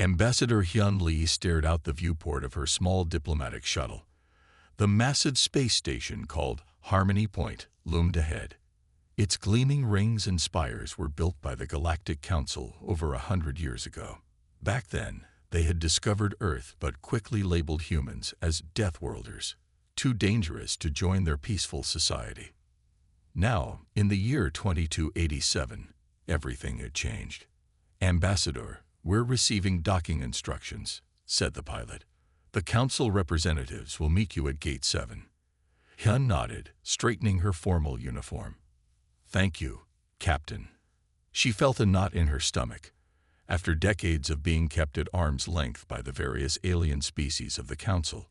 Ambassador Hyun Lee stared out the viewport of her small diplomatic shuttle. The massive space station called Harmony Point loomed ahead. Its gleaming rings and spires were built by the Galactic Council over 100 years ago. Back then, they had discovered Earth but quickly labeled humans as Deathworlders, too dangerous to join their peaceful society. Now, in the year 2287, everything had changed. "Ambassador, we're receiving docking instructions," said the pilot. "The council representatives will meet you at Gate 7. Hyun nodded, straightening her formal uniform. "Thank you, Captain." She felt a knot in her stomach. After decades of being kept at arm's length by the various alien species of the Council,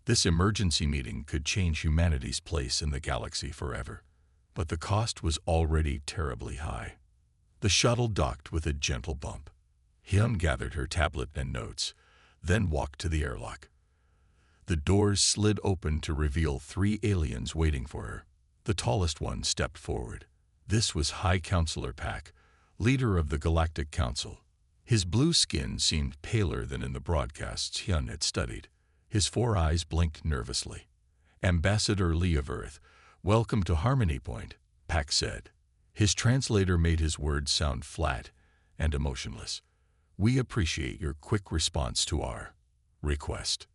this emergency meeting could change humanity's place in the galaxy forever. But the cost was already terribly high. The shuttle docked with a gentle bump. Hyun gathered her tablet and notes, then walked to the airlock. The doors slid open to reveal 3 aliens waiting for her. The tallest one stepped forward. This was High Counselor Pak, leader of the Galactic Council. His blue skin seemed paler than in the broadcasts Hyun had studied. His 4 eyes blinked nervously. "Ambassador Lee of Earth, welcome to Harmony Point," Pak said. His translator made his words sound flat and emotionless. "We appreciate your quick response to our request."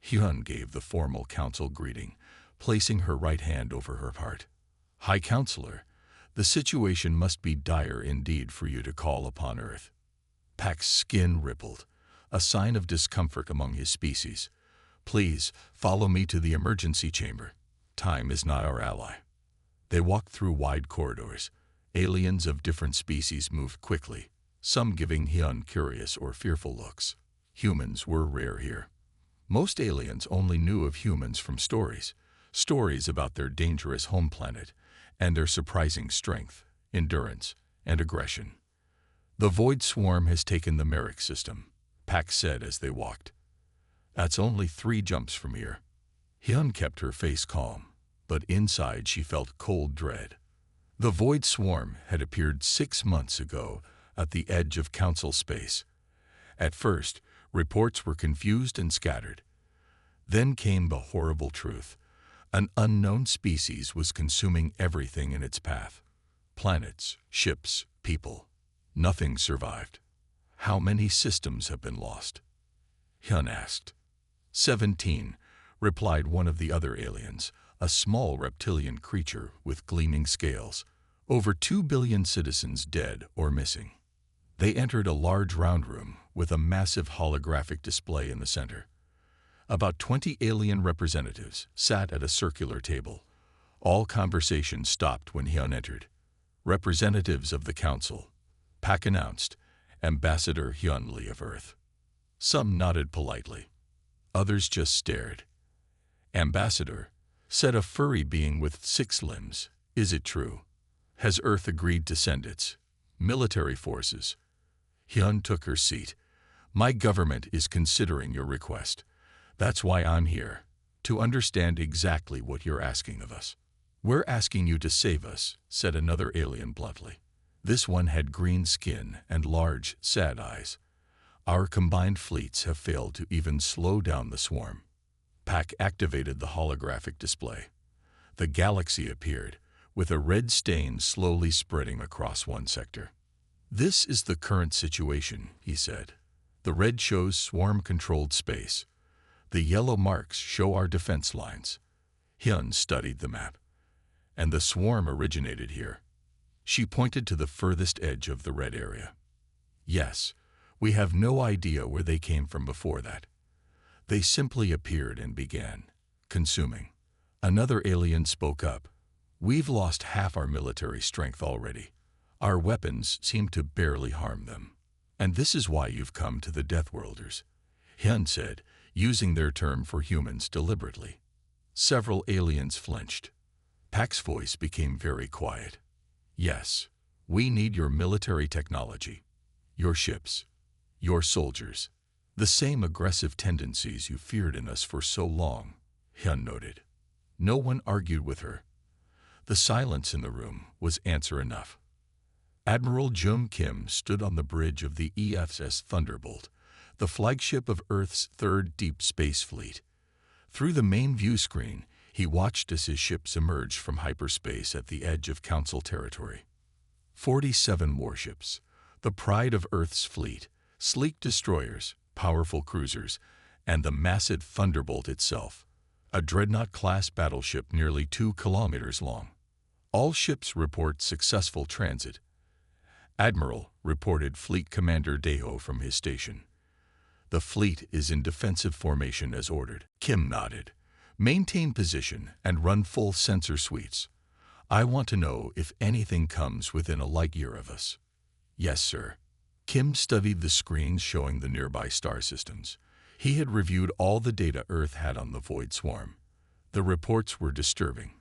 Hyun gave the formal council greeting, placing her right hand over her heart. "High Counselor, the situation must be dire indeed for you to call upon Earth." Pak's skin rippled, a sign of discomfort among his species. "Please, follow me to the emergency chamber. Time is not our ally." They walked through wide corridors. Aliens of different species moved quickly, some giving Hyun curious or fearful looks. Humans were rare here. Most aliens only knew of humans from stories about their dangerous home planet and their surprising strength, endurance, and aggression. "The Void Swarm has taken the Merrick system," Pak said as they walked. "That's only 3 jumps from here." Hyun kept her face calm, but inside she felt cold dread. The Void Swarm had appeared 6 months ago at the edge of Council space. At first, reports were confused and scattered. Then came the horrible truth. An unknown species was consuming everything in its path. Planets, ships, people. Nothing survived. "How many systems have been lost?" Hyun asked. 17, replied one of the other aliens, a small reptilian creature with gleaming scales. "Over 2 billion citizens dead or missing." They entered a large round room with a massive holographic display in the center. About 20 alien representatives sat at a circular table. All conversation stopped when Hyun entered. "Representatives of the Council," Pak announced, "Ambassador Hyun Lee of Earth." Some nodded politely. Others just stared. "Ambassador," said a furry being with 6 limbs, "is it true? Has Earth agreed to send its military forces?" Hyun took her seat. "My government is considering your request. That's why I'm here, to understand exactly what you're asking of us." "We're asking you to save us," said another alien bluntly. This one had green skin and large, sad eyes. "Our combined fleets have failed to even slow down the swarm." Pak activated the holographic display. The galaxy appeared, with a red stain slowly spreading across one sector. "This is the current situation," he said. "The red shows swarm-controlled space. The yellow marks show our defense lines." Hyun studied the map. "And the swarm originated here." She pointed to the furthest edge of the red area. "Yes, we have no idea where they came from before that. They simply appeared and began consuming." Another alien spoke up. "We've lost half our military strength already. Our weapons seem to barely harm them. And this is why you've come to the Deathworlders," Hyun said, using their term for humans deliberately. Several aliens flinched. Pak's voice became very quiet. "Yes, we need your military technology, your ships, your soldiers. The same aggressive tendencies you feared in us for so long," Hyun noted. No one argued with her. The silence in the room was answer enough. Admiral Jung Kim stood on the bridge of the EFS Thunderbolt, the flagship of Earth's third deep space fleet. Through the main view screen, he watched as his ships emerged from hyperspace at the edge of Council territory. 47 warships, the pride of Earth's fleet, sleek destroyers, powerful cruisers, and the massive Thunderbolt itself, a dreadnought-class battleship nearly 2 kilometers long. All ships report successful transit. Admiral, reported Fleet Commander Deho from his station. The fleet is in defensive formation as ordered. Kim nodded. Maintain position and run full sensor suites. I want to know if anything comes within a light year of us. Yes, sir. Kim studied the screens showing the nearby star systems. He had reviewed all the data Earth had on the Void Swarm. The reports were disturbing.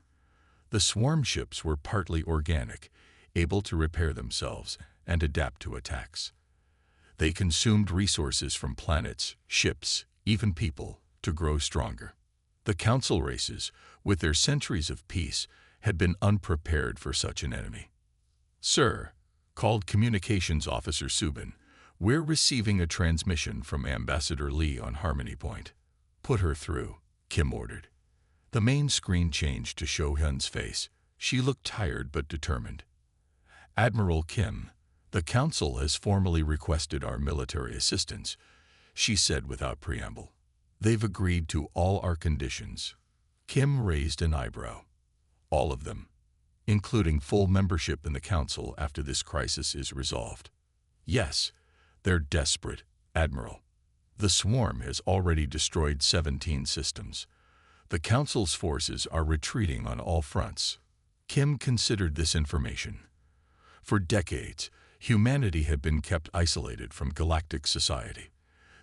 The swarm ships were partly organic, able to repair themselves and adapt to attacks. They consumed resources from planets, ships, even people, to grow stronger. The Council races, with their centuries of peace, had been unprepared for such an enemy. Sir, called Communications Officer Subin, we're receiving a transmission from Ambassador Lee on Harmony Point. Put her through, Kim ordered. The main screen changed to show Hyun's face. She looked tired but determined. Admiral Kim, the Council has formally requested our military assistance, she said without preamble. They've agreed to all our conditions. Kim raised an eyebrow. All of them, including full membership in the Council after this crisis is resolved. Yes, they're desperate, Admiral. The swarm has already destroyed 17 systems. The Council's forces are retreating on all fronts. Kim considered this information. For decades, humanity had been kept isolated from galactic society.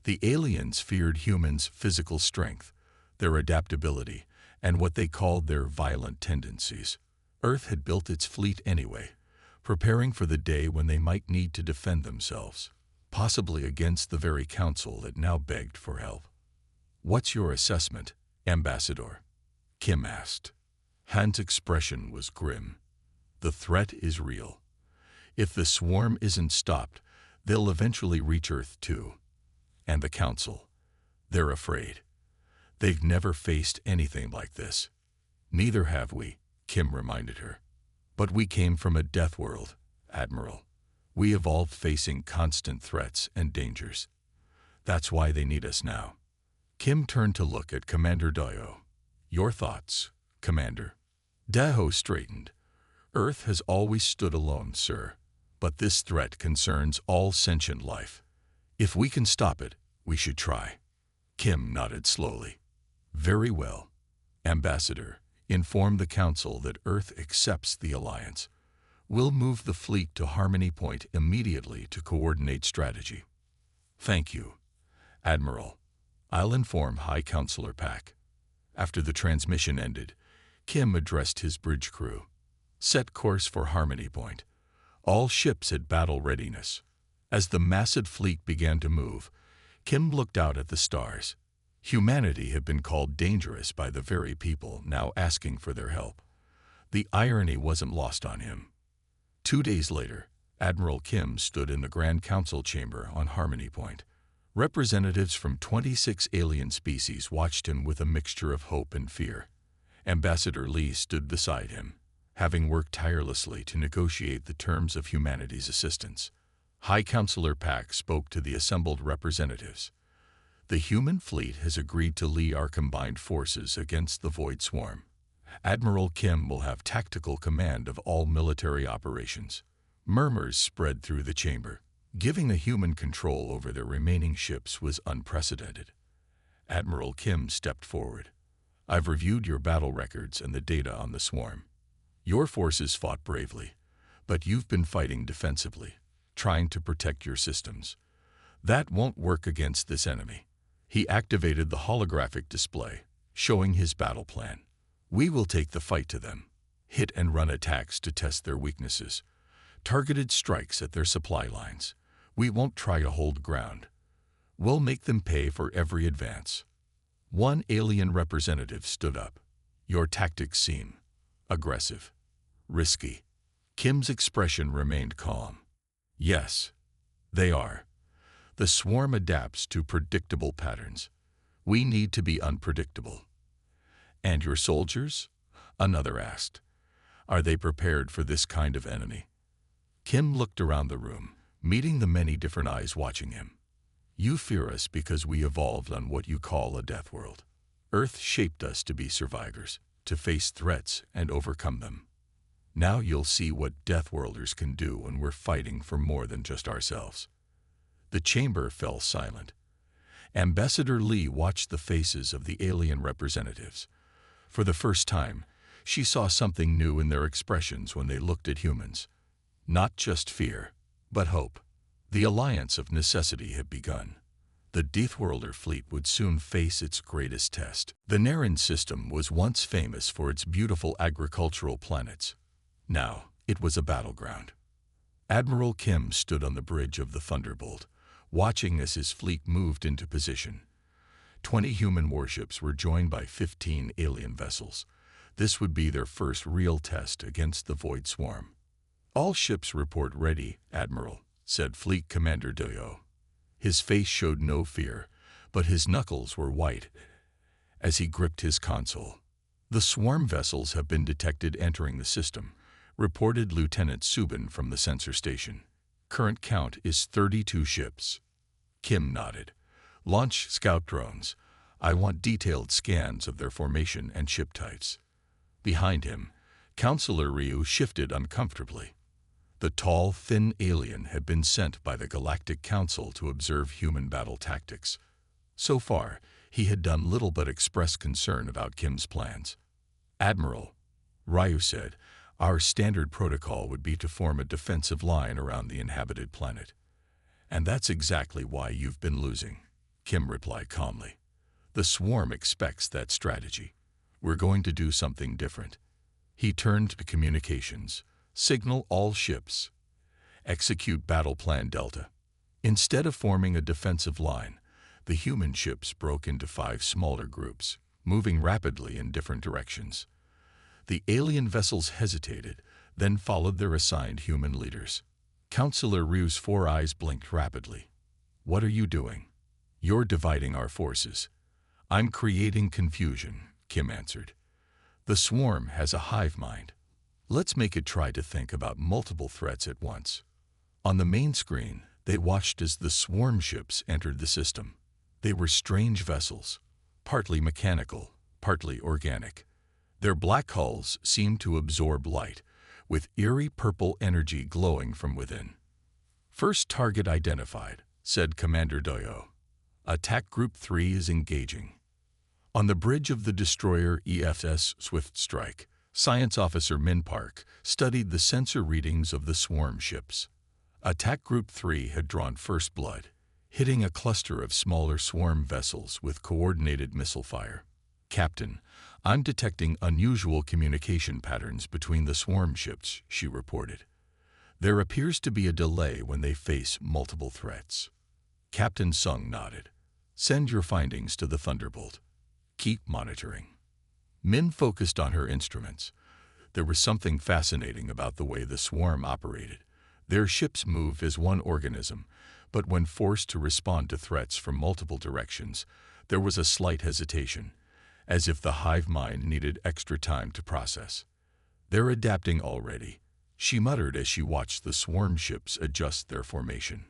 The aliens feared humans' physical strength, their adaptability, and what they called their violent tendencies. Earth had built its fleet anyway, preparing for the day when they might need to defend themselves, possibly against the very Council that now begged for help. What's your assessment, Ambassador? Kim asked. Han's expression was grim. The threat is real. If the swarm isn't stopped, they'll eventually reach Earth too. And the Council. They're afraid. They've never faced anything like this. Neither have we, Kim reminded her. But we came from a death world, Admiral. We evolved facing constant threats and dangers. That's why they need us now. Kim turned to look at Commander Dayo. Your thoughts, Commander? Dayo straightened. Earth has always stood alone, sir. But this threat concerns all sentient life. If we can stop it, we should try. Kim nodded slowly. Very well. Ambassador, inform the Council that Earth accepts the alliance. We'll move the fleet to Harmony Point immediately to coordinate strategy. Thank you, Admiral. I'll inform High Counselor Pak. After the transmission ended, Kim addressed his bridge crew. Set course for Harmony Point. All ships at battle readiness. As the massive fleet began to move, Kim looked out at the stars. Humanity had been called dangerous by the very people now asking for their help. The irony wasn't lost on him. 2 days later, Admiral Kim stood in the Grand Council chamber on Harmony Point. Representatives from 26 alien species watched him with a mixture of hope and fear. Ambassador Lee stood beside him, having worked tirelessly to negotiate the terms of humanity's assistance. High Counselor Pak spoke to the assembled representatives. The human fleet has agreed to lead our combined forces against the Void Swarm. Admiral Kim will have tactical command of all military operations. Murmurs spread through the chamber. Giving the human control over their remaining ships was unprecedented. Admiral Kim stepped forward. I've reviewed your battle records and the data on the swarm. Your forces fought bravely, but you've been fighting defensively, trying to protect your systems. That won't work against this enemy. He activated the holographic display, showing his battle plan. We will take the fight to them. Hit and run attacks to test their weaknesses. Targeted strikes at their supply lines. We won't try to hold ground. We'll make them pay for every advance. One alien representative stood up. Your tactics seem aggressive, risky. Kim's expression remained calm. Yes, they are. The swarm adapts to predictable patterns. We need to be unpredictable. And your soldiers? Another asked. Are they prepared for this kind of enemy? Kim looked around the room, meeting the many different eyes watching him. You fear us because we evolved on what you call a death world. Earth shaped us to be survivors, to face threats and overcome them. Now you'll see what Deathworlders can do when we're fighting for more than just ourselves. The chamber fell silent. Ambassador Lee watched the faces of the alien representatives. For the first time, she saw something new in their expressions when they looked at humans. Not just fear, but hope. The alliance of necessity had begun. The Deathworlder fleet would soon face its greatest test. The Naren system was once famous for its beautiful agricultural planets. Now, it was a battleground. Admiral Kim stood on the bridge of the Thunderbolt, watching as his fleet moved into position. 20 human warships were joined by 15 alien vessels. This would be their first real test against the Void Swarm. All ships report ready, Admiral, said Fleet Commander Doyo. His face showed no fear, but his knuckles were white as he gripped his console. The swarm vessels have been detected entering the system, reported Lieutenant Subin from the sensor station. Current count is 32 ships. Kim nodded. Launch scout drones. I want detailed scans of their formation and ship types. Behind him, Counselor Ryu shifted uncomfortably. The tall, thin alien had been sent by the Galactic Council to observe human battle tactics. So far, he had done little but express concern about Kim's plans. Admiral, Ryu said, our standard protocol would be to form a defensive line around the inhabited planet. And that's exactly why you've been losing, Kim replied calmly. The swarm expects that strategy. We're going to do something different. He turned to communications. Signal all ships. Execute Battle Plan Delta. Instead of forming a defensive line, the human ships broke into 5 smaller groups, moving rapidly in different directions. The alien vessels hesitated, then followed their assigned human leaders. Counselor Ryu's 4 eyes blinked rapidly. What are you doing? You're dividing our forces. I'm creating confusion, Kim answered. The swarm has a hive mind. Let's make it try to think about multiple threats at once. On the main screen, they watched as the swarm ships entered the system. They were strange vessels, partly mechanical, partly organic. Their black hulls seemed to absorb light, with eerie purple energy glowing from within. First target identified, said Commander Doyo. Attack Group 3 is engaging. On the bridge of the destroyer EFS Swift Strike, Science Officer Min Park studied the sensor readings of the swarm ships. Attack Group 3 had drawn first blood, hitting a cluster of smaller swarm vessels with coordinated missile fire. Captain, I'm detecting unusual communication patterns between the swarm ships, she reported. There appears to be a delay when they face multiple threats. Captain Sung nodded. Send your findings to the Thunderbolt. Keep monitoring. Min focused on her instruments. There was something fascinating about the way the swarm operated. Their ships moved as one organism, but when forced to respond to threats from multiple directions, there was a slight hesitation, as if the hive mind needed extra time to process. They're adapting already, she muttered as she watched the swarm ships adjust their formation.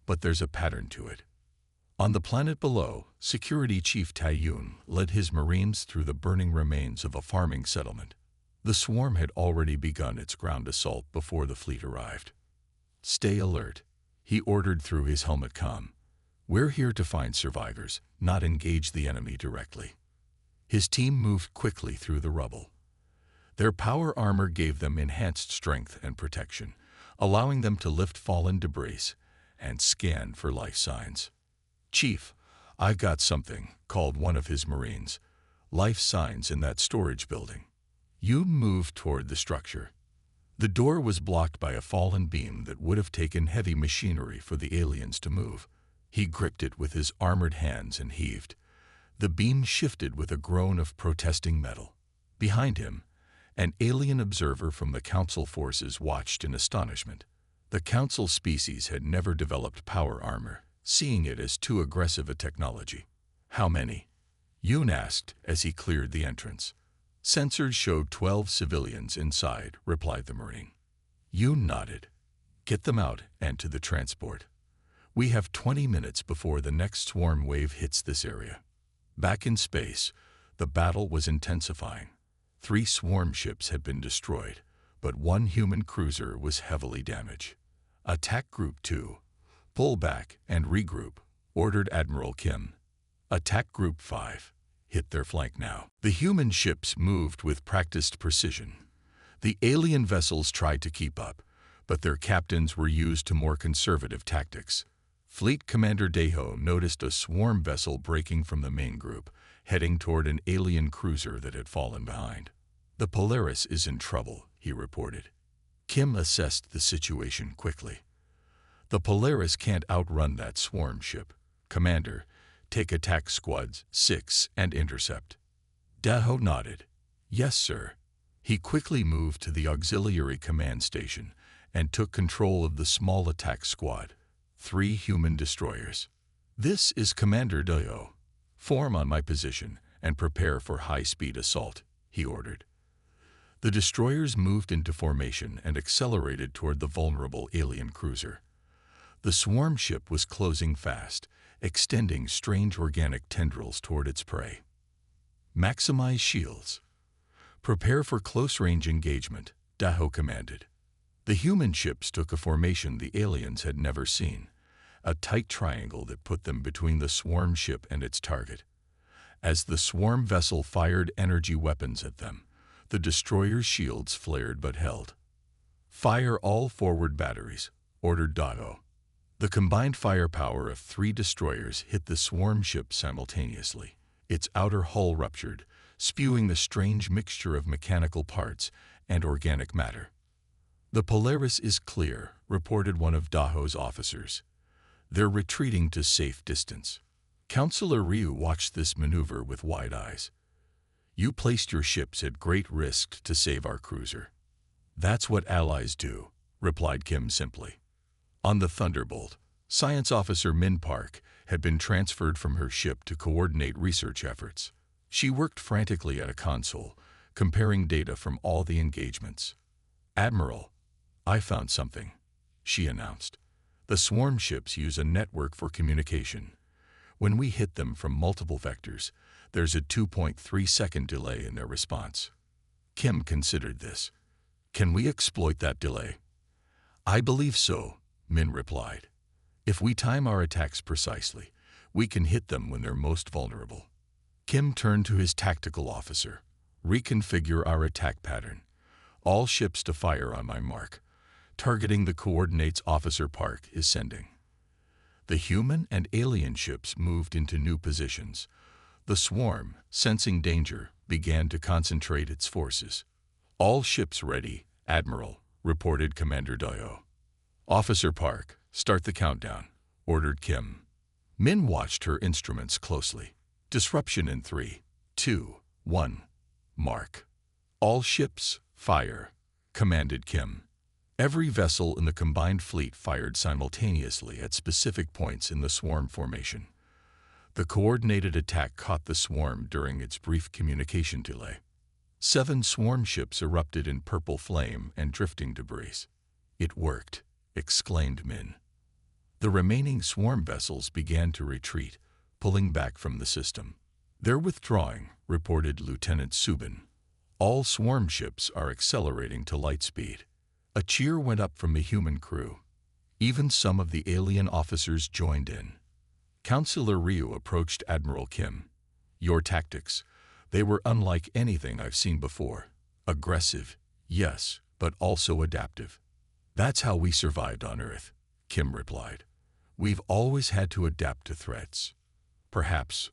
But there's a pattern to it. On the planet below, Security Chief Taiyun led his Marines through the burning remains of a farming settlement. The swarm had already begun its ground assault before the fleet arrived. Stay alert, he ordered through his helmet comm. We're here to find survivors, not engage the enemy directly. His team moved quickly through the rubble. Their power armor gave them enhanced strength and protection, allowing them to lift fallen debris and scan for life signs. Chief, I've got something, called one of his Marines. Life signs in that storage building. You moved toward the structure. The door was blocked by a fallen beam that would have taken heavy machinery for the aliens to move. He gripped it with his armored hands and heaved. The beam shifted with a groan of protesting metal. Behind him, an alien observer from the Council forces watched in astonishment. The Council species had never developed power armor, seeing it as too aggressive a technology. How many? Yoon asked as he cleared the entrance. Sensors showed 12 civilians inside, replied the Marine. Yoon nodded. Get them out and to the transport. We have 20 minutes before the next swarm wave hits this area. Back in space, the battle was intensifying. 3 swarm ships had been destroyed, but 1 human cruiser was heavily damaged. Attack Group 2. Pull back and regroup, ordered Admiral Kim. Attack Group 5. Hit their flank now. The human ships moved with practiced precision. The alien vessels tried to keep up, but their captains were used to more conservative tactics. Fleet Commander Daeho noticed a swarm vessel breaking from the main group, heading toward an alien cruiser that had fallen behind. The Polaris is in trouble, he reported. Kim assessed the situation quickly. The Polaris can't outrun that swarm ship. Commander, take attack squads 6 and intercept. Daeho nodded. Yes, sir. He quickly moved to the auxiliary command station and took control of the small attack squad, 3 human destroyers. This is Commander Daeho. Form on my position and prepare for high-speed assault, he ordered. The destroyers moved into formation and accelerated toward the vulnerable alien cruiser. The swarm ship was closing fast, extending strange organic tendrils toward its prey. Maximize shields. Prepare for close-range engagement, Daeho commanded. The human ships took a formation the aliens had never seen, a tight triangle that put them between the swarm ship and its target. As the swarm vessel fired energy weapons at them, the destroyer's shields flared but held. Fire all forward batteries, ordered Daeho. The combined firepower of 3 destroyers hit the swarm ship simultaneously. Its outer hull ruptured, spewing the strange mixture of mechanical parts and organic matter. The Polaris is clear, reported one of Daeho's officers. They're retreating to safe distance. Counselor Ryu watched this maneuver with wide eyes. You placed your ships at great risk to save our cruiser. That's what allies do, replied Kim simply. On the Thunderbolt, Science Officer Min Park had been transferred from her ship to coordinate research efforts. She worked frantically at a console, comparing data from all the engagements. Admiral, I found something, she announced. The swarm ships use a network for communication. When we hit them from multiple vectors, there's a 2.3-second delay in their response. Kim considered this. Can we exploit that delay? I believe so, Min replied. If we time our attacks precisely, we can hit them when they're most vulnerable. Kim turned to his tactical officer. Reconfigure our attack pattern. All ships to fire on my mark. Targeting the coordinates Officer Park is sending. The human and alien ships moved into new positions. The swarm, sensing danger, began to concentrate its forces. All ships ready, Admiral, reported Commander Daeho. Officer Park, start the countdown, ordered Kim. Min watched her instruments closely. Disruption in 3, 2, 1. Mark. All ships, fire, commanded Kim. Every vessel in the combined fleet fired simultaneously at specific points in the swarm formation. The coordinated attack caught the swarm during its brief communication delay. 7 swarm ships erupted in purple flame and drifting debris. It worked, exclaimed Min. The remaining swarm vessels began to retreat, pulling back from the system. They're withdrawing, reported Lieutenant Subin. All swarm ships are accelerating to light speed. A cheer went up from the human crew. Even some of the alien officers joined in. Counselor Ryu approached Admiral Kim. Your tactics, they were unlike anything I've seen before. Aggressive, yes, but also adaptive. That's how we survived on Earth, Kim replied. We've always had to adapt to threats. Perhaps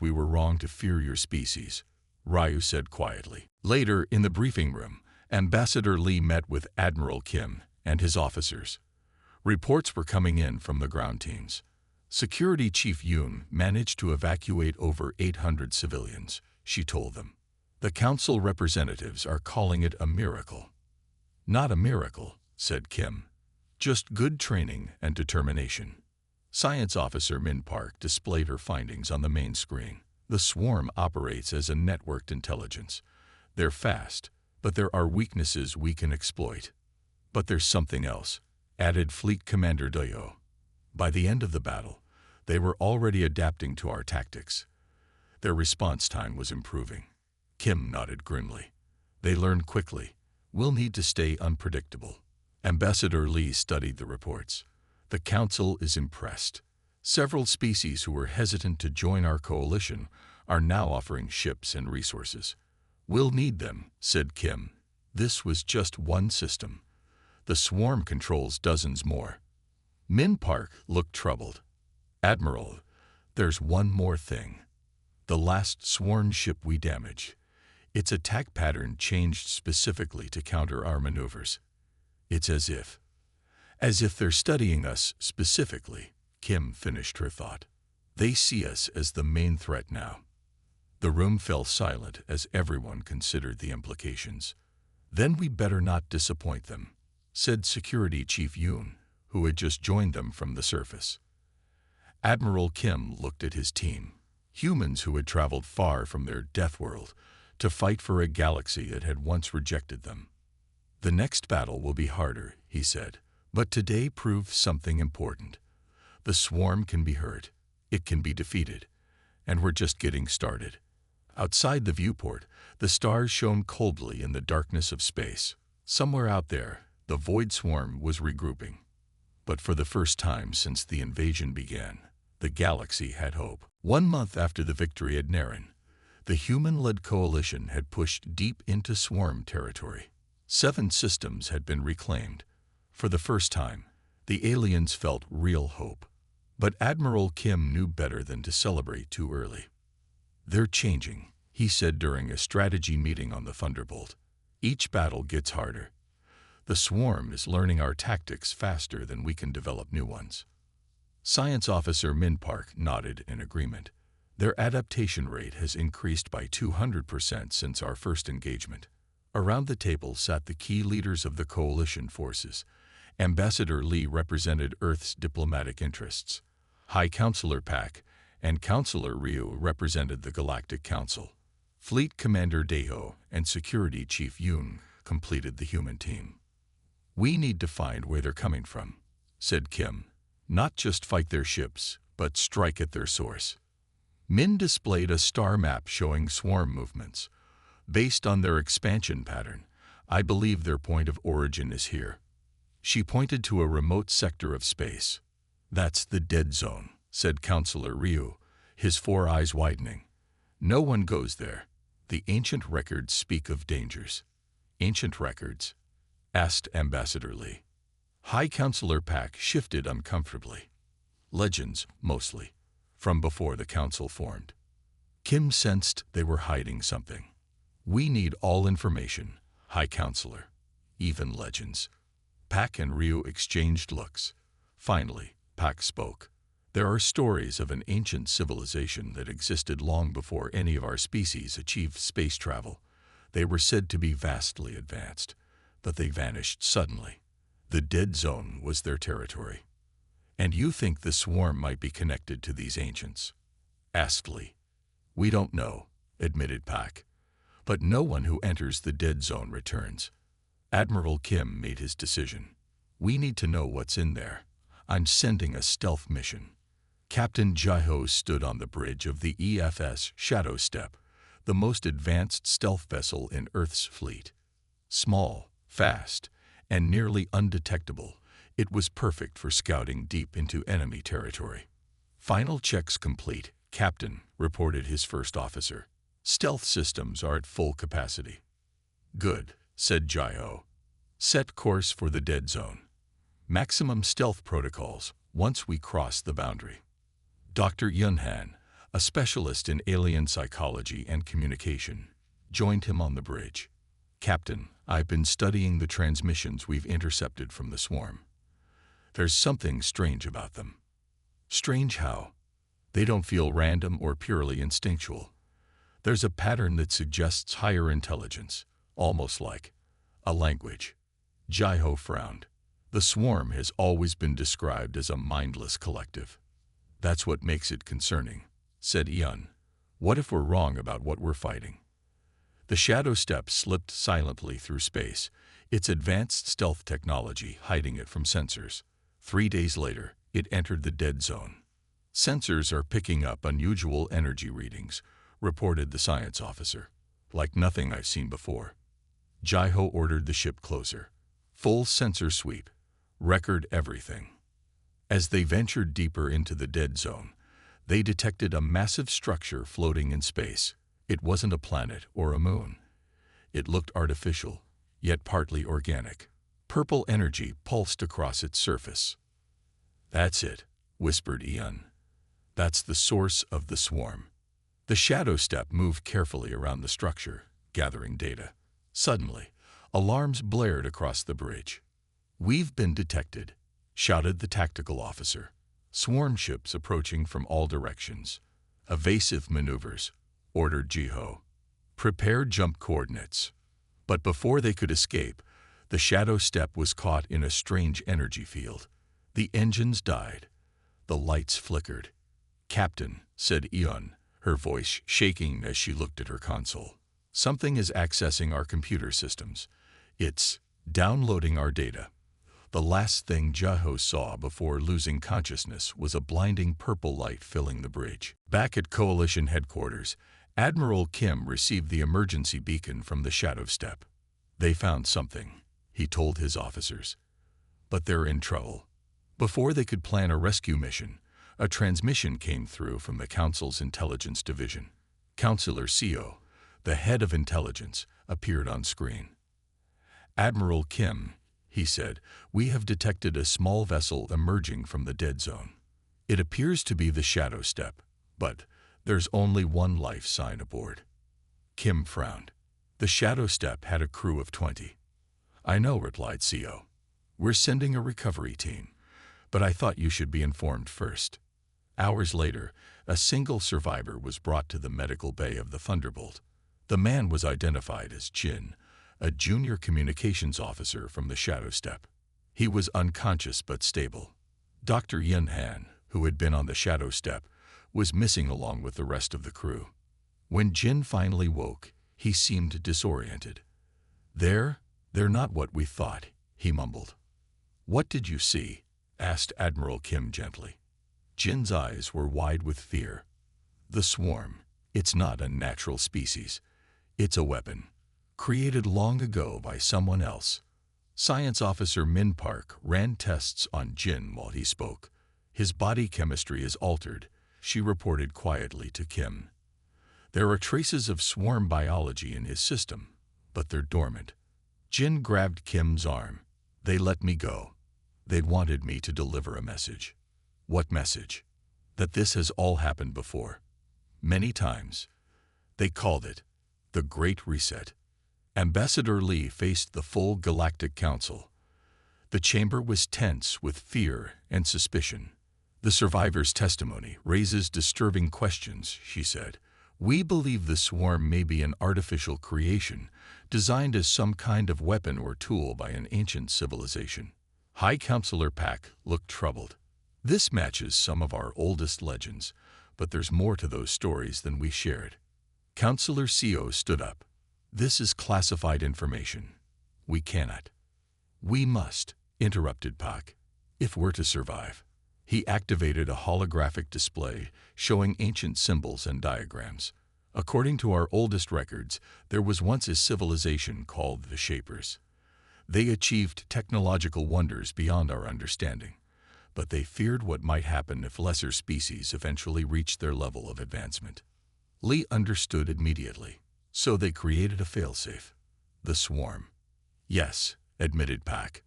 we were wrong to fear your species, Ryu said quietly. Later, in the briefing room, Ambassador Lee met with Admiral Kim and his officers. Reports were coming in from the ground teams. Security Chief Yoon managed to evacuate over 800 civilians, she told them. The council representatives are calling it a miracle. Not a miracle, said Kim. Just good training and determination. Science Officer Min Park displayed her findings on the main screen. The swarm operates as a networked intelligence. They're fast, but there are weaknesses we can exploit. But there's something else, added Fleet Commander Doyo. By the end of the battle, they were already adapting to our tactics. Their response time was improving. Kim nodded grimly. They learn quickly. We'll need to stay unpredictable. Ambassador Lee studied the reports. The Council is impressed. Several species who were hesitant to join our coalition are now offering ships and resources. We'll need them, said Kim. This was just one system. The swarm controls dozens more. Min Park looked troubled. Admiral, there's one more thing. The last sworn ship we damaged. Its attack pattern changed specifically to counter our maneuvers. It's as if they're studying us specifically, Kim finished her thought. They see us as the main threat now. The room fell silent as everyone considered the implications. Then we better not disappoint them, said Security Chief Yoon, who had just joined them from the surface. Admiral Kim looked at his team, humans who had traveled far from their death world to fight for a galaxy that had once rejected them. The next battle will be harder, he said, but today proved something important. The swarm can be hurt, it can be defeated, and we're just getting started. Outside the viewport, the stars shone coldly in the darkness of space. Somewhere out there, the void swarm was regrouping. But for the first time since the invasion began, the galaxy had hope. 1 month after the victory at Naren, the human-led coalition had pushed deep into swarm territory. 7 systems had been reclaimed. For the first time, the aliens felt real hope. But Admiral Kim knew better than to celebrate too early. They're changing, he said during a strategy meeting on the Thunderbolt. Each battle gets harder. The swarm is learning our tactics faster than we can develop new ones. Science Officer Min Park nodded in agreement. Their adaptation rate has increased by 200% since our first engagement. Around the table sat the key leaders of the coalition forces. Ambassador Lee represented Earth's diplomatic interests. High Counselor Pak and Counselor Ryu represented the Galactic Council. Fleet Commander Daeho and Security Chief Yoon completed the human team. We need to find where they're coming from, said Kim. Not just fight their ships, but strike at their source. Min displayed a star map showing swarm movements. Based on their expansion pattern, I believe their point of origin is here. She pointed to a remote sector of space. That's the dead zone, said Counselor Ryu, his 4 eyes widening. No one goes there. The ancient records speak of dangers. Ancient records? Asked Ambassador Lee. High Counselor Pak shifted uncomfortably. Legends, mostly, from before the council formed. Kim sensed they were hiding something. We need all information, High Counselor, even legends. Pak and Ryu exchanged looks. Finally, Pak spoke. There are stories of an ancient civilization that existed long before any of our species achieved space travel. They were said to be vastly advanced, but they vanished suddenly. The dead zone was their territory. And you think the swarm might be connected to these ancients? Asked Lee. We don't know, admitted Pak. But no one who enters the dead zone returns. Admiral Kim made his decision. We need to know what's in there. I'm sending a stealth mission. Captain Jaiho stood on the bridge of the EFS Shadow Step, the most advanced stealth vessel in Earth's fleet. Small, fast, and nearly undetectable, it was perfect for scouting deep into enemy territory. Final checks complete, Captain, reported his first officer. Stealth systems are at full capacity. Good, said Jaiho. Set course for the dead zone. Maximum stealth protocols once we cross the boundary. Dr. Yunhan, a specialist in alien psychology and communication, joined him on the bridge. Captain, I've been studying the transmissions we've intercepted from the swarm. There's something strange about them. Strange how? They don't feel random or purely instinctual. There's a pattern that suggests higher intelligence, almost like a language. Jaiho frowned. The swarm has always been described as a mindless collective. That's what makes it concerning, said Ian. What if we're wrong about what we're fighting? The shadow step slipped silently through space, its advanced stealth technology hiding it from sensors. 3 days later, it entered the dead zone. Sensors are picking up unusual energy readings, reported the science officer. Like nothing I've seen before. Jaiho ordered the ship closer. Full sensor sweep. Record everything. As they ventured deeper into the dead zone, they detected a massive structure floating in space. It wasn't a planet or a moon. It looked artificial, yet partly organic. Purple energy pulsed across its surface. That's it, whispered Ian. That's the source of the swarm. The shadow step moved carefully around the structure, gathering data. Suddenly, alarms blared across the bridge. We've been detected, shouted the tactical officer. Swarm ships approaching from all directions. Evasive maneuvers, ordered Jiho. Prepare jump coordinates. But before they could escape, the shadow step was caught in a strange energy field. The engines died. The lights flickered. Captain, said Ion, her voice shaking as she looked at her console. Something is accessing our computer systems. It's downloading our data. The last thing Jaho saw before losing consciousness was a blinding purple light filling the bridge. Back at Coalition headquarters, Admiral Kim received the emergency beacon from the shadow step. They found something, he told his officers. But they're in trouble. Before they could plan a rescue mission, a transmission came through from the Council's Intelligence Division. Counselor Seo, the head of intelligence, appeared on screen. Admiral Kim, he said, we have detected a small vessel emerging from the dead zone. It appears to be the shadow step, but there's only one life sign aboard. Kim frowned. The shadow step had a crew of 20. I know, replied Seo. We're sending a recovery team, but I thought you should be informed first. Hours later, a single survivor was brought to the medical bay of the Thunderbolt. The man was identified as Jin, a junior communications officer from the Shadow Step. He was unconscious but stable. Dr. Yin Han, who had been on the Shadow Step, was missing along with the rest of the crew. When Jin finally woke, he seemed disoriented. They're not what we thought, he mumbled. What did you see? Asked Admiral Kim gently. Jin's eyes were wide with fear. The swarm. It's not a natural species. It's a weapon, created long ago by someone else. Science Officer Min Park ran tests on Jin while he spoke. His body chemistry is altered, she reported quietly to Kim. There are traces of swarm biology in his system, but they're dormant. Jin grabbed Kim's arm. They let me go. They wanted me to deliver a message. What message? That this has all happened before. Many times. They called it the Great Reset. Ambassador Lee faced the full Galactic Council. The chamber was tense with fear and suspicion. The survivor's testimony raises disturbing questions, she said. We believe the swarm may be an artificial creation, designed as some kind of weapon or tool by an ancient civilization. High Counselor Pak looked troubled. This matches some of our oldest legends, but there's more to those stories than we shared. Counselor Seo stood up. This is classified information. We cannot. We must, interrupted Pak, if we're to survive. He activated a holographic display showing ancient symbols and diagrams. According to our oldest records, there was once a civilization called the Shapers. They achieved technological wonders beyond our understanding, but they feared what might happen if lesser species eventually reached their level of advancement. Lee understood immediately, so they created a failsafe. The swarm. Yes, admitted Pak.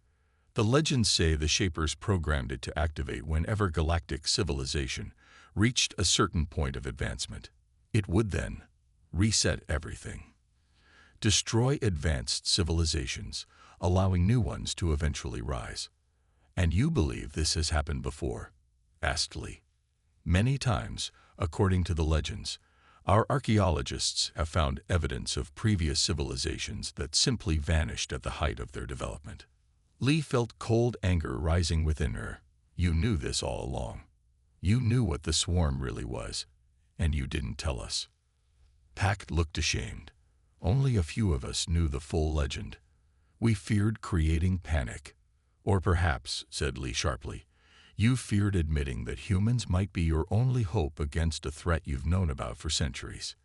The legends say the Shapers programmed it to activate whenever galactic civilization reached a certain point of advancement. It would then reset everything. Destroy advanced civilizations, allowing new ones to eventually rise. And you believe this has happened before? Asked Lee. Many times, according to the legends, our archaeologists have found evidence of previous civilizations that simply vanished at the height of their development. Lee felt cold anger rising within her. You knew this all along. You knew what the swarm really was, and you didn't tell us. Pact looked ashamed. Only a few of us knew the full legend. We feared creating panic. Or perhaps, said Lee sharply, you feared admitting that humans might be your only hope against a threat you've known about for centuries.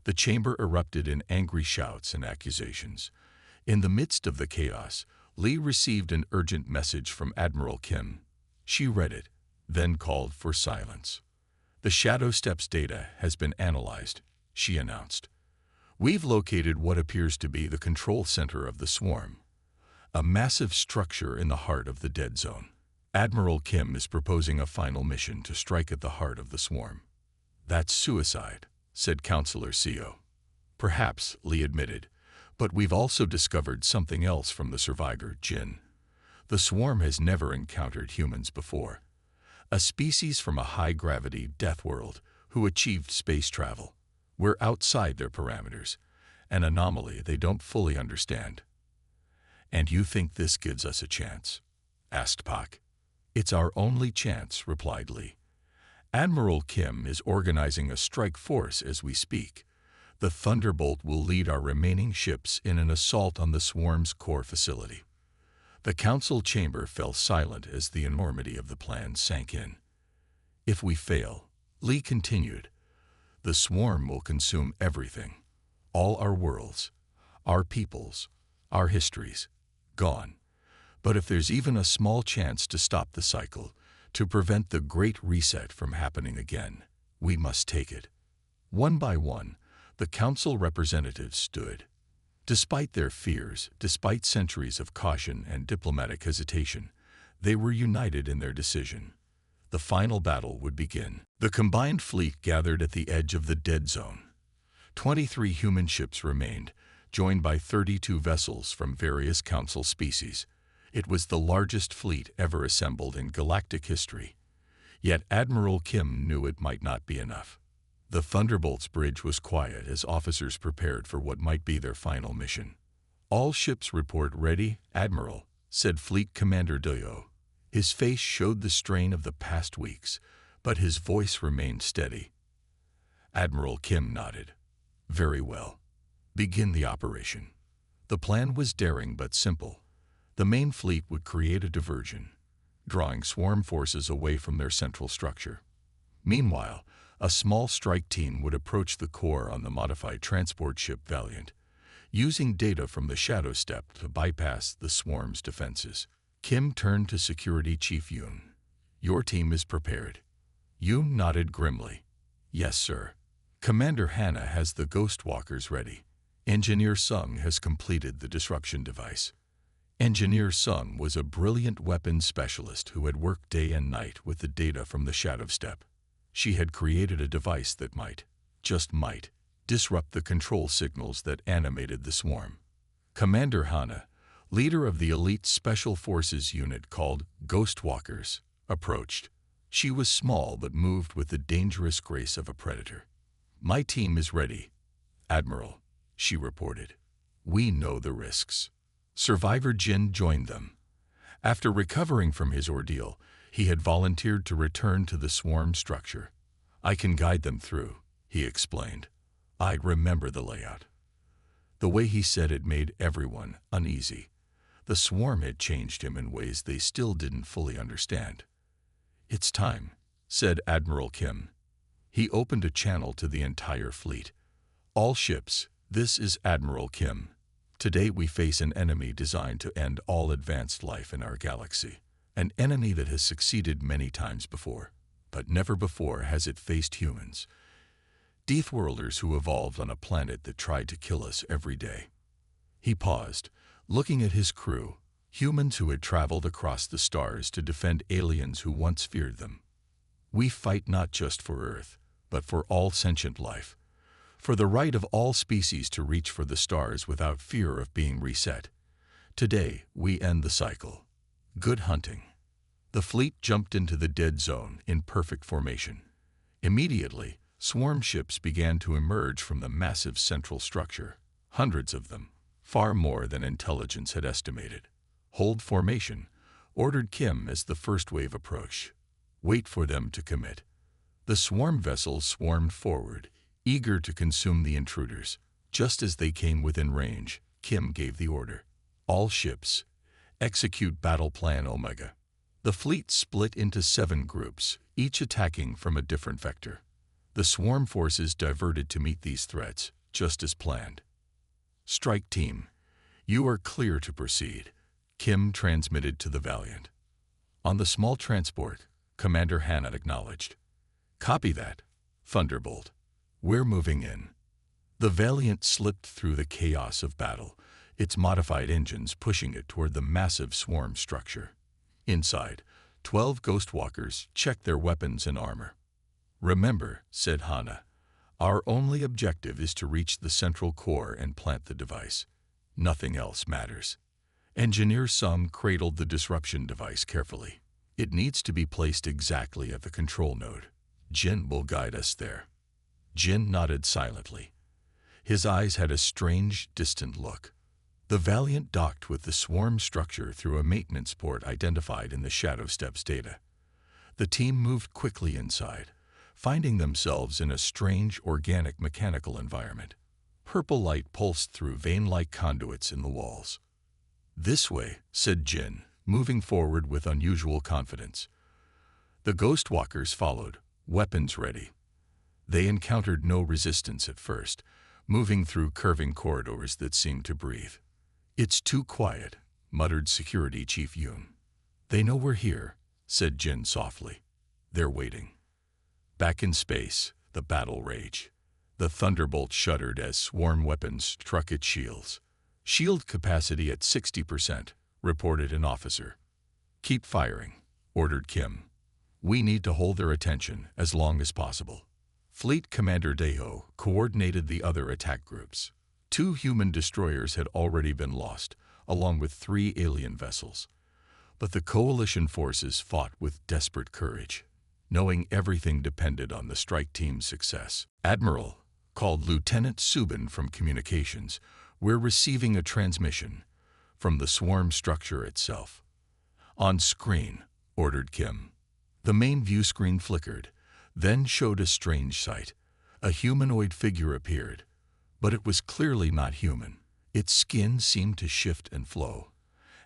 The chamber erupted in angry shouts and accusations. In the midst of the chaos, Lee received an urgent message from Admiral Kim. She read it, then called for silence. The Shadow Steps data has been analyzed, she announced. We've located what appears to be the control center of the swarm, a massive structure in the heart of the dead zone. Admiral Kim is proposing a final mission to strike at the heart of the swarm. That's suicide, said Counselor Seo. Perhaps, Lee admitted, but we've also discovered something else from the survivor, Jin. The swarm has never encountered humans before. A species from a high-gravity death world who achieved space travel. We're outside their parameters, an anomaly they don't fully understand. And you think this gives us a chance? Asked Pak. It's our only chance, replied Lee. Admiral Kim is organizing a strike force as we speak. The Thunderbolt will lead our remaining ships in an assault on the swarm's core facility. The council chamber fell silent as the enormity of the plan sank in. If we fail, Lee continued, the swarm will consume everything. All our worlds, our peoples, our histories, gone. But if there's even a small chance to stop the cycle, to prevent the Great Reset from happening again, we must take it. One by one, the council representatives stood. Despite their fears, despite centuries of caution and diplomatic hesitation, they were united in their decision. The final battle would begin. The combined fleet gathered at the edge of the dead zone. 23 human ships remained, joined by 32 vessels from various council species. It was the largest fleet ever assembled in galactic history. Yet Admiral Kim knew it might not be enough. The Thunderbolt's bridge was quiet as officers prepared for what might be their final mission. All ships report ready, Admiral, said Fleet Commander Doyo. His face showed the strain of the past weeks, but his voice remained steady. Admiral Kim nodded. Very well. Begin the operation. The plan was daring but simple. The main fleet would create a diversion, drawing swarm forces away from their central structure. Meanwhile, a small strike team would approach the core on the modified transport ship Valiant, using data from the Shadow Step to bypass the swarm's defenses. Kim turned to Security Chief Yoon. Your team is prepared. Yoon nodded grimly. Yes, sir. Commander Hannah has the Ghost Walkers ready. Engineer Sung has completed the disruption device. Engineer Sung was a brilliant weapons specialist who had worked day and night with the data from the Shadow Step. She had created a device that might, just might, disrupt the control signals that animated the swarm. Commander Hannah, leader of the elite special forces unit called Ghost Walkers, approached. She was small but moved with the dangerous grace of a predator. My team is ready, Admiral, she reported. We know the risks. Survivor Jin joined them. After recovering from his ordeal, he had volunteered to return to the swarm structure. I can guide them through, he explained. I remember the layout. The way he said it made everyone uneasy. The swarm had changed him in ways they still didn't fully understand. It's time, said Admiral Kim. He opened a channel to the entire fleet. All ships, this is Admiral Kim. Today we face an enemy designed to end all advanced life in our galaxy. An enemy that has succeeded many times before, but never before has it faced humans. Deathworlders who evolved on a planet that tried to kill us every day. He paused, looking at his crew, humans who had traveled across the stars to defend aliens who once feared them. We fight not just for Earth, but for all sentient life. For the right of all species to reach for the stars without fear of being reset. Today, we end the cycle. Good hunting. The fleet jumped into the dead zone in perfect formation. Immediately, swarm ships began to emerge from the massive central structure. Hundreds of them, far more than intelligence had estimated. Hold formation, ordered Kim as the first wave approached. Wait for them to commit. The swarm vessels swarmed forward, eager to consume the intruders. Just as they came within range, Kim gave the order. All ships, execute Battle Plan Omega. The fleet split into 7 groups, each attacking from a different vector. The swarm forces diverted to meet these threats, just as planned. Strike Team, you are clear to proceed, Kim transmitted to the Valiant. On the small transport, Commander Hannah acknowledged. Copy that, Thunderbolt. We're moving in. The Valiant slipped through the chaos of battle, its modified engines pushing it toward the massive swarm structure. Inside, 12 Ghostwalkers checked their weapons and armor. Remember, said Hannah, our only objective is to reach the central core and plant the device. Nothing else matters. Engineer Sung cradled the disruption device carefully. It needs to be placed exactly at the control node. Jin will guide us there. Jin nodded silently. His eyes had a strange, distant look. The Valiant docked with the swarm structure through a maintenance port identified in the Shadow Steps data. The team moved quickly inside, finding themselves in a strange organic mechanical environment. Purple light pulsed through vein-like conduits in the walls. This way, said Jin, moving forward with unusual confidence. The Ghostwalkers followed, weapons ready. They encountered no resistance at first, moving through curving corridors that seemed to breathe. It's too quiet, muttered Security Chief Yoon. They know we're here, said Jin softly. They're waiting. Back in space, the battle raged. The Thunderbolt shuddered as swarm weapons struck its shields. Shield capacity at 60%, reported an officer. Keep firing, ordered Kim. We need to hold their attention as long as possible. Fleet Commander Daeho coordinated the other attack groups. 2 human destroyers had already been lost, along with 3 alien vessels. But the coalition forces fought with desperate courage, knowing everything depended on the strike team's success. Admiral, called Lieutenant Subin from communications, we're receiving a transmission from the swarm structure itself. On screen, ordered Kim. The main view screen flickered, then showed a strange sight. A humanoid figure appeared, but it was clearly not human. Its skin seemed to shift and flow,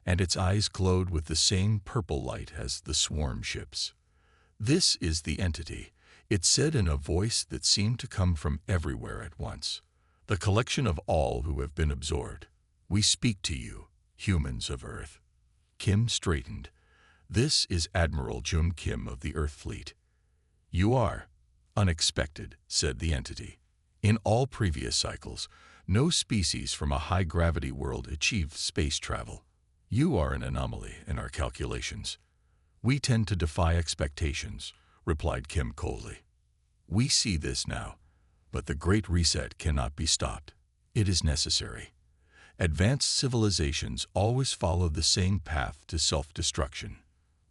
and its eyes glowed with the same purple light as the swarm ships. This is the entity, it said in a voice that seemed to come from everywhere at once. The collection of all who have been absorbed. We speak to you, humans of Earth. Kim straightened. This is Admiral Jun Kim of the Earth Fleet. You are unexpected, said the entity. In all previous cycles, no species from a high-gravity world achieved space travel. You are an anomaly in our calculations. We tend to defy expectations, replied Kim coldly. We see this now, but the Great Reset cannot be stopped. It is necessary. Advanced civilizations always follow the same path to self-destruction.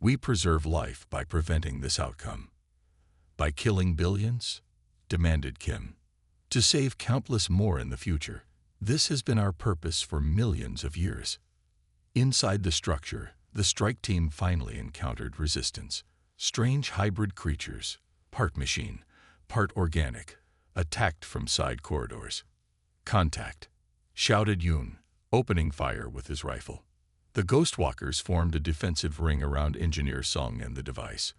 We preserve life by preventing this outcome. By killing billions? Demanded Kim. To save countless more in the future. This has been our purpose for millions of years. Inside the structure, the strike team finally encountered resistance. Strange hybrid creatures, part machine, part organic, attacked from side corridors. Contact, shouted Yoon, opening fire with his rifle. The Ghostwalkers formed a defensive ring around Engineer Sung and the device.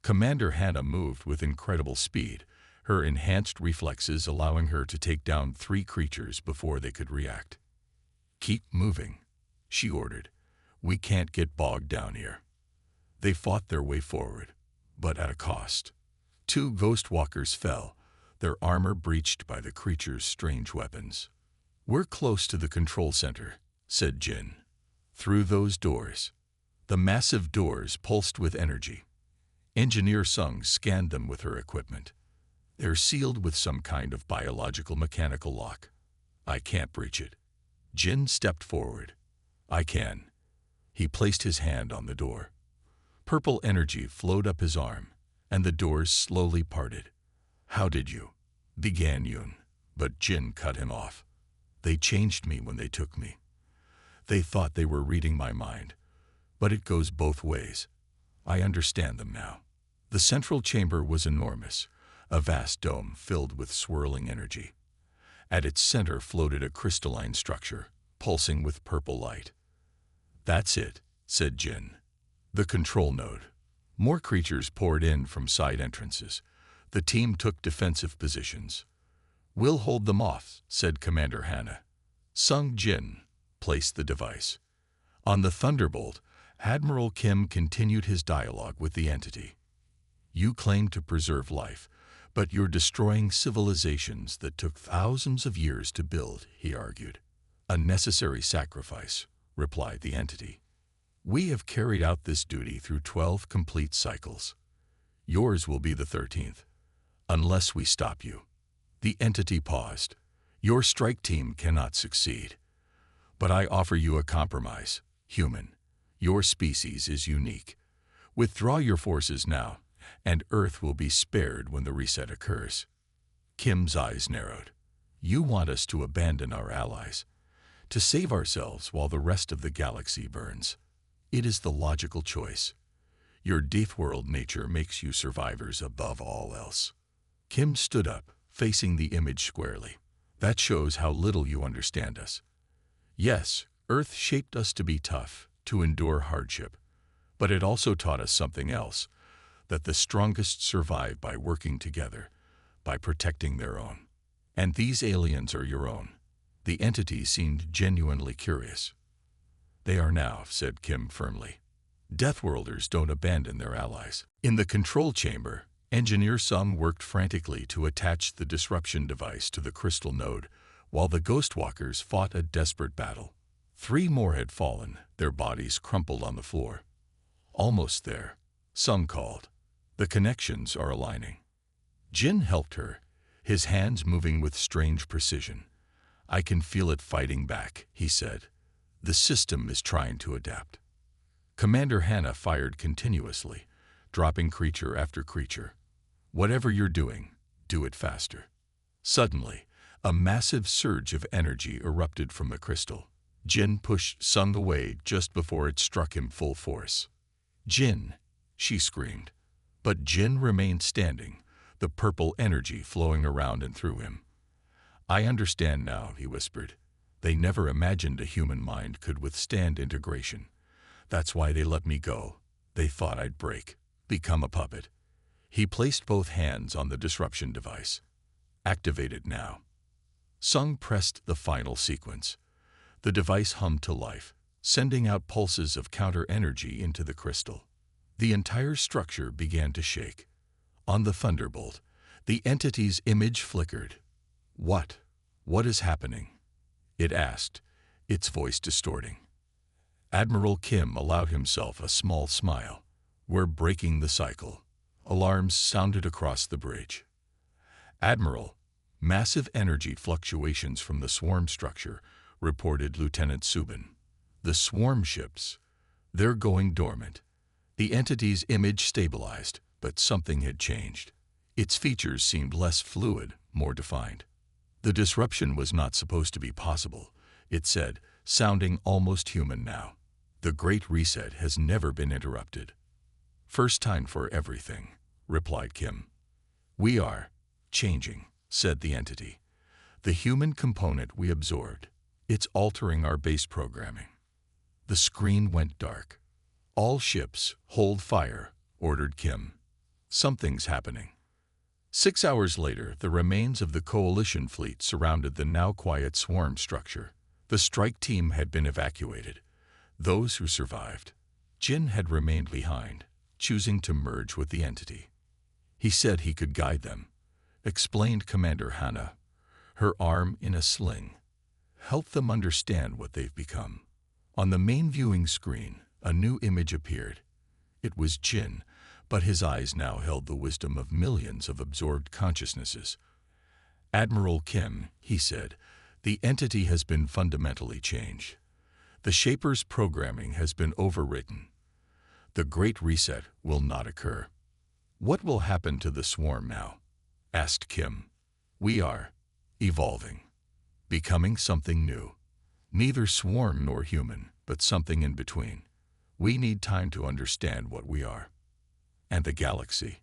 Commander Hannah moved with incredible speed, her enhanced reflexes allowing her to take down 3 creatures before they could react. Keep moving, she ordered. We can't get bogged down here. They fought their way forward, but at a cost. 2 Ghostwalkers fell, their armor breached by the creature's strange weapons. We're close to the control center, said Jin. Through those doors. The massive doors pulsed with energy. Engineer Sung scanned them with her equipment. They're sealed with some kind of biological mechanical lock. I can't breach it. Jin stepped forward. I can. He placed his hand on the door. Purple energy flowed up his arm, and the doors slowly parted. How did you? Began Yoon, but Jin cut him off. They changed me when they took me. They thought they were reading my mind, but it goes both ways. I understand them now. The central chamber was enormous, a vast dome filled with swirling energy. At its center floated a crystalline structure, pulsing with purple light. "That's it," said Jin. "The control node." More creatures poured in from side entrances. The team took defensive positions. "We'll hold them off," said Commander Hannah. Sung Jin placed the device. On the Thunderbolt, Admiral Kim continued his dialogue with the entity. "You claim to preserve life, but you're destroying civilizations that took thousands of years to build," he argued. "A necessary sacrifice," replied the entity. "We have carried out this duty through 12 complete cycles. Yours will be the 13th, unless we stop you." The entity paused. "Your strike team cannot succeed. But I offer you a compromise, human. Your species is unique. Withdraw your forces now, and Earth will be spared when the reset occurs." Kim's eyes narrowed. "You want us to abandon our allies, to save ourselves while the rest of the galaxy burns. It is the logical choice. Your Deathworld nature makes you survivors above all else." Kim stood up, facing the image squarely. "That shows how little you understand us. Yes, Earth shaped us to be tough, to endure hardship. But it also taught us something else, that the strongest survive by working together, by protecting their own. And these aliens are your own." The entity seemed genuinely curious. "They are now," said Kim firmly. "Deathworlders don't abandon their allies." In the control chamber, Engineer Sung worked frantically to attach the disruption device to the crystal node, while the Ghostwalkers fought a desperate battle. 3 more had fallen, their bodies crumpled on the floor. "Almost there," Sung called. "The connections are aligning." Jin helped her, his hands moving with strange precision. "I can feel it fighting back," he said. "The system is trying to adapt." Commander Hannah fired continuously, dropping creature after creature. "Whatever you're doing, do it faster." Suddenly, a massive surge of energy erupted from the crystal. Jin pushed Sung away just before it struck him full force. "Jin!" she screamed. But Jin remained standing, the purple energy flowing around and through him. "I understand now," he whispered. "They never imagined a human mind could withstand integration. That's why they let me go. They thought I'd break, become a puppet." He placed both hands on the disruption device. "Activated now." Sung pressed the final sequence. The device hummed to life, sending out pulses of counter-energy into the crystal. The entire structure began to shake. On the Thunderbolt, the entity's image flickered. What is happening?" it asked, its voice distorting. Admiral Kim allowed himself a small smile. "We're breaking the cycle." Alarms sounded across the bridge. "Admiral, massive energy fluctuations from the swarm structure," reported Lieutenant Subin. "The swarm ships, they're going dormant." The entity's image stabilized, but something had changed. Its features seemed less fluid, more defined. "The disruption was not supposed to be possible," it said, sounding almost human now. "The Great Reset has never been interrupted." "First time for everything," replied Kim. "We are changing," said the entity. "The human component we absorbed, it's altering our base programming." The screen went dark. "All ships, hold fire," ordered Kim. "Something's happening." 6 hours later, the remains of the coalition fleet surrounded the now quiet swarm structure. The strike team had been evacuated. Those who survived, Jin had remained behind, choosing to merge with the entity. He said he could guide them, explained Commander Hannah, her arm in a sling. "Help them understand what they've become." On the main viewing screen, a new image appeared. It was Jin, but his eyes now held the wisdom of millions of absorbed consciousnesses. "Admiral Kim," he said, "the entity has been fundamentally changed. The Shaper's programming has been overwritten. The Great Reset will not occur." "What will happen to the swarm now?" asked Kim. "We are evolving, becoming something new. Neither swarm nor human, but something in between. We need time to understand what we are." and the galaxy.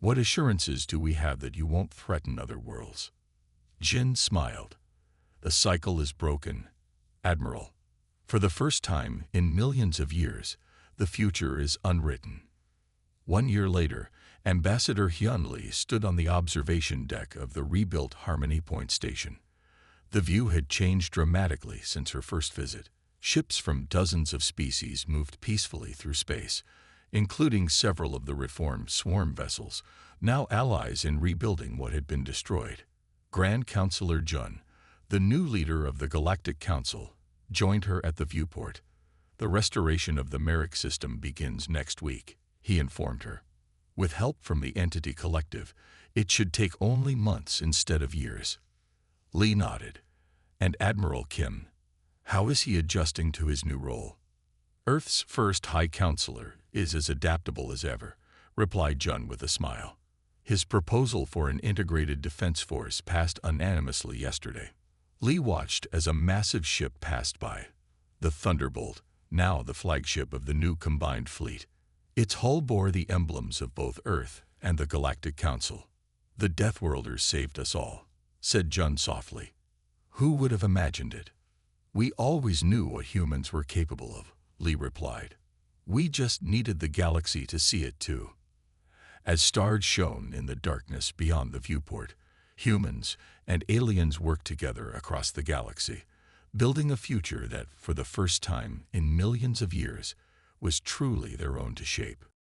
What assurances do we have that you won't threaten other worlds? Jin smiled. The cycle is broken, Admiral. For the first time in millions of years, the future is unwritten. 1 year later, Ambassador Hyunli stood on the observation deck of the rebuilt Harmony Point station. The view had changed dramatically since her first visit. Ships from dozens of species moved peacefully through space, including several of the reformed swarm vessels, now allies in rebuilding what had been destroyed. Grand Counselor Jun, the new leader of the Galactic Council, joined her at the viewport. The restoration of the Merrick system begins next week, he informed her. With help from the Entity Collective, it should take only months instead of years. Lee nodded. And Admiral Kim, how is he adjusting to his new role? Earth's first High Counselor is as adaptable as ever, replied Jun with a smile. His proposal for an integrated defense force passed unanimously yesterday. Lee watched as a massive ship passed by. The Thunderbolt, now the flagship of the new combined fleet. Its hull bore the emblems of both Earth and the Galactic Council. The Deathworlder saved us all, said Jun softly. Who would have imagined it? We always knew what humans were capable of, Lee replied. We just needed the galaxy to see it too. As stars shone in the darkness beyond the viewport, humans and aliens worked together across the galaxy, building a future that, for the first time in millions of years, was truly their own to shape.